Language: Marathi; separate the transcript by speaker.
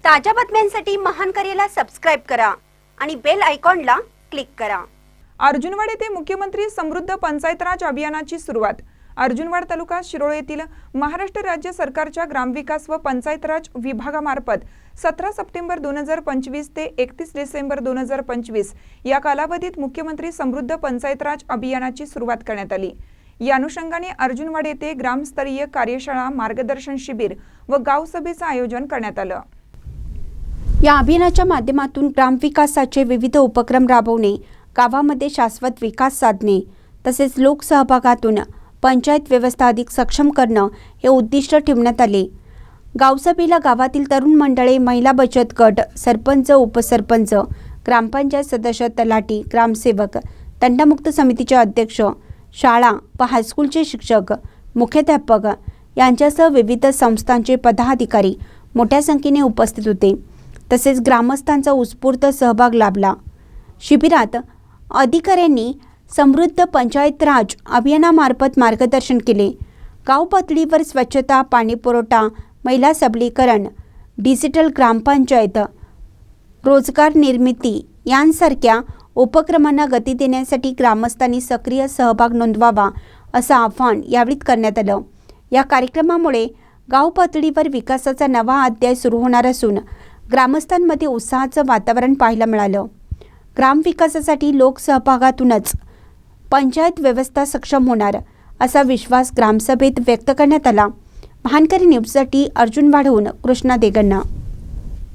Speaker 1: ताज्या बातम्यांसाठी महान करेला सबस्क्राइब करा आणि बेल आयकॉनला क्लिक करा।
Speaker 2: अर्जुनवाड येथे मुख्यमंत्री समृद्ध पंचायत राज अभियानाची सुरुवात। अर्जुनवाड तालुका शिरोळ येथील महाराष्ट्र राज्य सरकारच्या ग्रामविकास व पंचायत राज विभागामार्फत 17 सप्टेंबर 2025 ते 31 डिसेंबर 2025 या कालावधीत मुख्यमंत्री समृद्ध पंचायत राज अभियानाची सुरुवात करण्यात आली। या अनुषंगाने अर्जुनवाड येथे ग्रामस्तरीय कार्यशाळा, मार्गदर्शन शिबिर व गाव सभेचे आयोजन करण्यात आले।
Speaker 1: या अभियानाच्या माध्यमातून ग्रामविकासाचे विविध उपक्रम राबवणे, गावामध्ये शाश्वत विकास साधणे तसेच लोकसहभागातून पंचायत व्यवस्था अधिक सक्षम करणे हे उद्दिष्ट ठेवण्यात आले। गावसभेला गावातील तरुण मंडळे, महिला बचत गट, सरपंच, उपसरपंच, ग्रामपंचायत सदस्य, तलाठी, ग्रामसेवक, तंटामुक्त समितीचे अध्यक्ष, शाळा व हायस्कूलचे शिक्षक, मुख्याध्यापक यांच्यासह विविध संस्थांचे पदाधिकारी मोठ्या संख्येने उपस्थित होते। तसेच ग्रामस्थांचा उत्स्फूर्त सहभाग लाभला। शिबिरात अधिकाऱ्यांनी समृद्ध पंचायत राज अभियानामार्फत मार्गदर्शन केले। गाव पातळीवर स्वच्छता, पाणी पुरवठा, महिला सबलीकरण, डिजिटल ग्रामपंचायत, रोजगार निर्मिती यांसारख्या उपक्रमांना गती देण्यासाठी ग्रामस्थांनी सक्रिय सहभाग नोंदवावा असं आवाहन यावेळी करण्यात आलं। या कार्यक्रमामुळे गाव पातळीवर विकासाचा नवा अध्याय सुरू होणार असून ग्रामस्थांमध्ये उत्साहाचं वातावरण पाहायला मिळालं। ग्रामविकासासाठी लोकसहभागातूनच पंचायत व्यवस्था सक्षम होणार असा विश्वास ग्रामसभेत व्यक्त करण्यात आला। महानकरी न्यूजसाठी अर्जुनवाडहून कृष्णा देगण्णा।